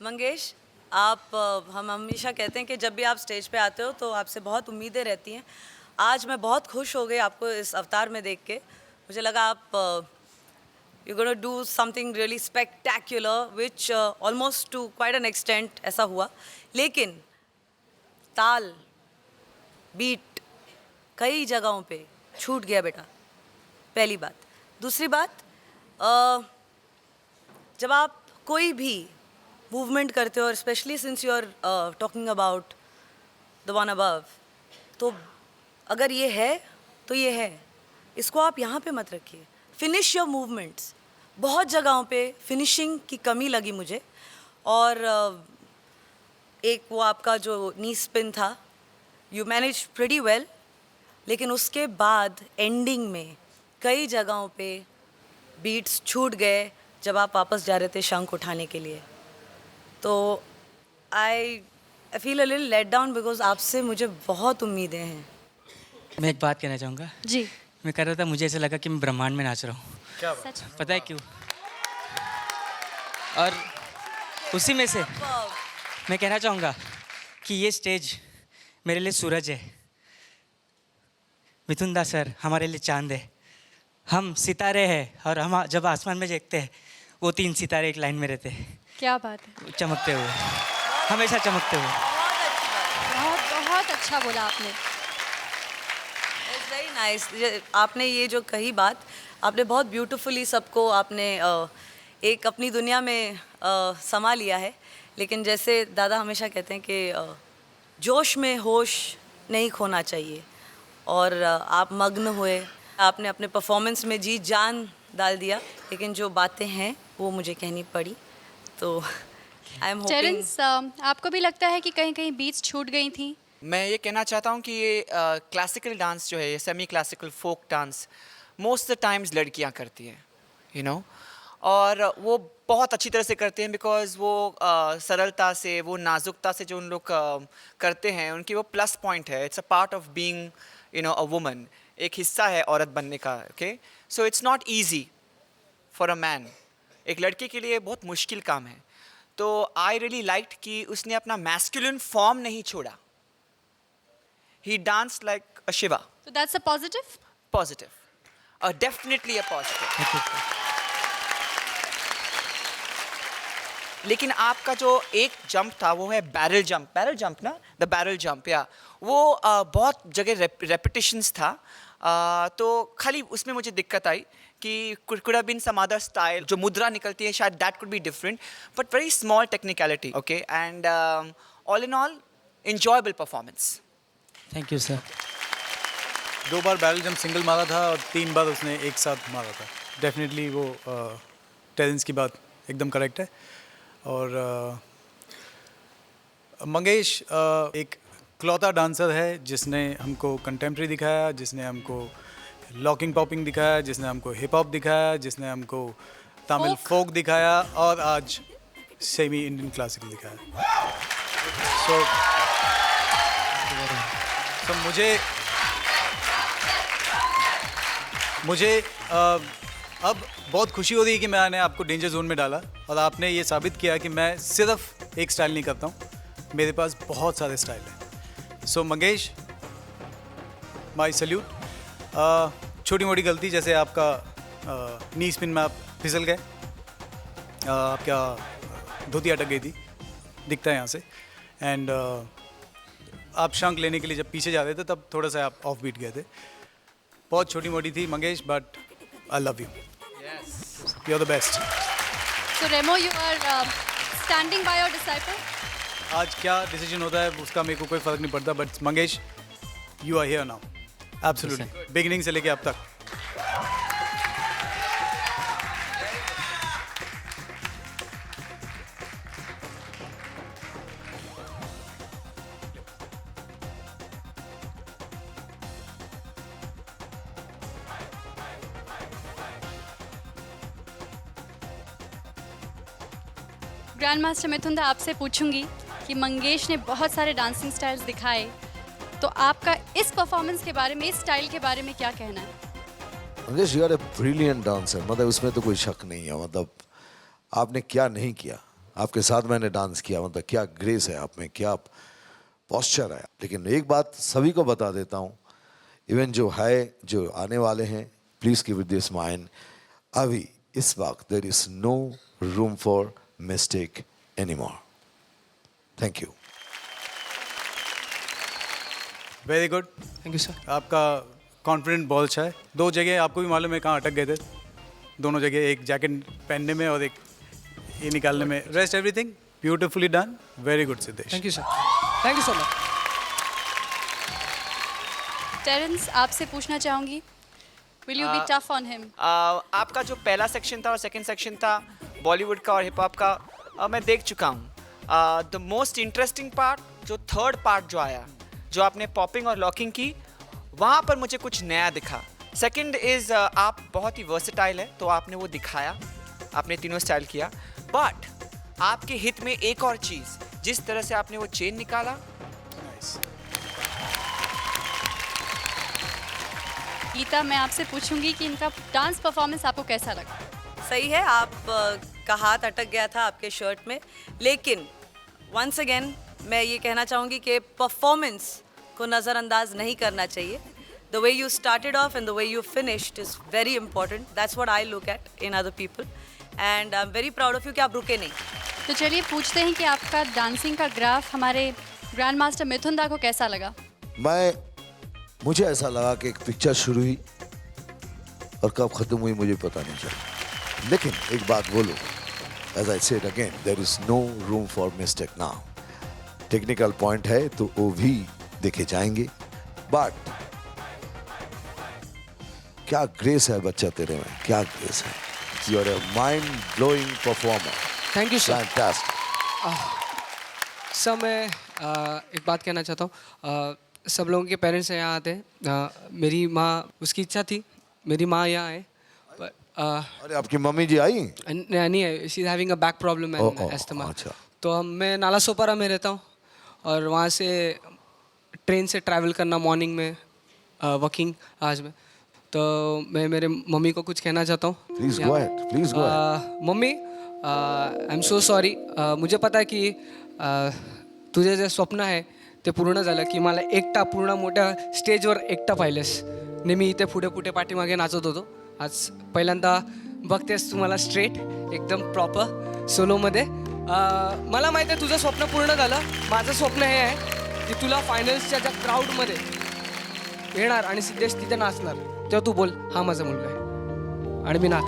मंगेश, हम हमेशा कहते हैं कि जब भी आप स्टेज पे आते हो तो आपसे बहुत उम्मीदें रहती हैं। आज मैं बहुत खुश हो गई आपको इस अवतार में देख के। मुझे लगा आप you gonna do something really spectacular which almost to quite an extent ऐसा हुआ। लेकिन ताल, बीट कई जगहों पे छूट गया बेटा, पहली बात। दूसरी बात, जब आप कोई भी मूवमेंट करते हो और specially since you are talking about the one above, तो अगर ये है तो ये है, इसको आप यहाँ पे मत रखिए। Finish your movements. बहुत जगहों पे फिनिशिंग की कमी लगी मुझे। और एक वो आपका जो नी स्पिन था, यू मैनेज प्रीटी वेल, लेकिन उसके बाद एंडिंग में कई जगहों पे बीट्स छूट गए जब आप वापस जा रहे थे शंख उठाने के लिए। तो I feel a little let down because आपसे मुझे बहुत उम्मीदें हैं। मैं एक बात कहना चाहूँगा। जी। मैं कर रहा था, मुझे ऐसा लगा कि मैं ब्रह्मांड में नाच रहा हूँ। क्या सच। पता है क्यों? और उसी में से मैं कहना चाहूँगा कि ये स्टेज मेरे लिए सूरज है, मिथुन दा सर हमारे लिए चांद है, हम सितारे हैं और हम जब आसमान में देखते हैं वो 3 सितारे एक लाइन में रहते हैं, क्या बात है, चमकते हुए, हमेशा चमकते हुए। बहुत अच्छी बात, बहुत बहुत अच्छा बोला आपने। It's very nice. आपने ये जो कही बात, आपने बहुत ब्यूटीफुली सबको आपने एक अपनी दुनिया में समा लिया है। लेकिन जैसे दादा हमेशा कहते हैं कि जोश में होश नहीं खोना चाहिए, और आप मग्न हुए, आपने अपने परफॉर्मेंस में जी जान डाल दिया। लेकिन जो बातें हैं वो मुझे कहनी पड़ी, तो आई एम होपिंग। टेरेंस, आपको भी लगता है कि कहीं कहीं बीट्स छूट गई थी? मैं ये कहना चाहता हूँ कि ये क्लासिकल डांस जो है, ये semi classical folk dance most the times लड़कियाँ करती हैं, यू नो, और वो बहुत अच्छी तरह से करते हैं बिकॉज वो सरलता से, वो नाजुकता से जो उन लोग करते हैं, उनकी वो प्लस पॉइंट है। It's a part of being, you know, a woman. एक हिस्सा है औरत बनने का। Okay, so it's not easy for a man. एक लड़के के लिए बहुत मुश्किल काम है। तो आई रियली लाइक्ड कि उसने अपना मैस्कुलिन फॉर्म नहीं छोड़ा। He danced like a Shiva. तो that's a positive. Positive. Definitely a positive. लेकिन आपका जो एक जंप था वो है बैरल जंप ना, द बैरल जंप, या वो बहुत जगह रेपिटेशंस था। तो खाली उसमें मुझे दिक्कत आई कि could have been some other style, जो मुद्रा निकलती है शायद that could be different, but very small technicality. Okay, and all in all enjoyable performance. Thank you sir. 2 बार बैरल जंप सिंगल मारा था और 3 बार उसने एक साथ मारा था। डेफिनेटली वो टेरेंस की बात एकदम करेक्ट है। और मंगेश एक क्लौता डांसर है जिसने हमको कंटेम्प्रेरी दिखाया, जिसने हमको लॉकिंग पॉपिंग दिखाया, जिसने हमको हिप हॉप दिखाया, जिसने हमको तमिल फोक दिखाया, और आज सेमी इंडियन क्लासिकल दिखाया। तो मुझे अब बहुत खुशी हो रही है कि मैंने आपको डेंजर जोन में डाला और आपने ये साबित किया कि मैं सिर्फ एक स्टाइल नहीं करता हूँ, मेरे पास बहुत सारे स्टाइल हैं। सो मंगेश, माय सल्यूट। छोटी मोटी गलती जैसे आपका नी स्पिन में आप फिसल गए, आपका धोती अटक गई थी, दिखता है यहाँ से, एंड आप शंख लेने के लिए जब पीछे जा रहे थे तब थोड़ा सा आप ऑफ बीट गए थे। बहुत छोटी मोटी थी Mangesh, but I love you, you are the best. So Remo, you are standing by your disciple? आज क्या डिसीजन होता है उसका मेरे को कोई फर्क नहीं पड़ता, but Mangesh you are here now, absolutely, beginning से लेके अब तक। ग्रैंड मास्टर मिथुन दा, आपसे पूछूंगी कि मंगेश ने बहुत सारे डांसिंग स्टाइल्स दिखाए, तो आपका इस परफॉर्मेंस के बारे में, इस स्टाइल के बारे में क्या कहना है? Mangesh, you are a brilliant dancer, मतलब उसमें तो कोई शक नहीं है। मतलब आपने क्या नहीं किया, आपके साथ मैंने डांस किया, मतलब क्या ग्रेस है आप में, क्या पॉस्चर है। लेकिन एक बात सभी को बता देता हूँ, इवन जो आने वाले हैं, please keep it this mind, अभी इस वक्त there is no room for mistake anymore. Thank you. Very good. Thank you sir. आपका कॉन्फिडेंट बहुत अच्छा है। 2 जगह आपको भी मालूम है कहाँ अटक गए थे, दोनों जगह, एक जैकेट पहनने में और एक ये निकालने में। Rest everything beautifully done. Very good Siddhesh. Thank you sir. Thank you so much. Terence, आपसे पूछना चाहूँगी, will you be tough on him? आपका जो पहला सेक्शन था और सेकंड सेक्शन था बॉलीवुड का और हिप हॉप का, मैं देख चुका हूँ। द मोस्ट इंटरेस्टिंग पार्ट, जो थर्ड पार्ट जो आया, जो आपने पॉपिंग और लॉकिंग की, वहाँ पर मुझे कुछ नया दिखा। सेकंड इज़ आप बहुत ही वर्सेटाइल है, तो आपने वो दिखाया, आपने तीनों स्टाइल किया। बट आपके हित में एक और चीज़, जिस तरह से आपने वो चेन निकाला, गीता, मैं आपसे पूछूंगी कि इनका डांस परफॉर्मेंस आपको कैसा लगा? सही है, आप का हाथ अटक गया था आपके शर्ट में, लेकिन वंस अगेन मैं ये कहना चाहूँगी कि परफॉर्मेंस को नज़रअंदाज नहीं करना चाहिए। The way you started off and the way you finished is very important. That's what I look at in other people and I am very proud of you कि आप रुके नहीं। तो चलिए पूछते हैं कि आपका डांसिंग का ग्राफ हमारे ग्रैंड मास्टर मिथुन दा को कैसा लगा? मुझे ऐसा लगा कि एक पिक्चर शुरू हुई और कब खत्म हुई मुझे पता नहीं चला। लेकिन एक बात बोलूं, as I said again, there is no room for mistake now. Technical point है तो वो भी देखे जाएंगे, बट क्या ग्रेस है बच्चा तेरे में, क्या ग्रेस है। You are a mind blowing performer. Thank you sir. Fantastic. Sir मैं एक बात कहना चाहता हूँ, सब लोगों के पेरेंट्स यहाँ आते हैं। मेरी माँ, उसकी इच्छा थी मेरी माँ यहाँ आए, पर अरे आपकी मम्मी जी आई? नहीं है, she is having a back problem and asthma. अच्छा। तो मैं नालासोपारा में रहता हूँ और वहाँ से ट्रेन से ट्रैवल करना मॉर्निंग में, वर्किंग आज में, तो मैं मेरे मम्मी को कुछ कहना चाहता हूँ। Please go ahead, please go ahead. Mummy, I am so sorry. मुझे पता आहे की तुझे जे स्वप्न आहे ते पूर्ण झालं, की मला एकटा पूर्ण मोठ्या स्टेजवर एकटा पाहिलेस. नेहमी इथे पुढे पुढे पाठीमागे नाचत होतो. आज पहिल्यांदा बघतेस तुम्हाला स्ट्रेट एकदम प्रॉपर सोलोमध्ये. मला माहिती आहे तुझं स्वप्न पूर्ण झालं. माझं स्वप्न हे आहे की तुला फायनल्सच्या ज्या क्राऊडमध्ये येणार आणि सिद्धेश तिथे नाचणार तेव्हा तू बोल हा माझा मुलगा आहे आणि मी नाच.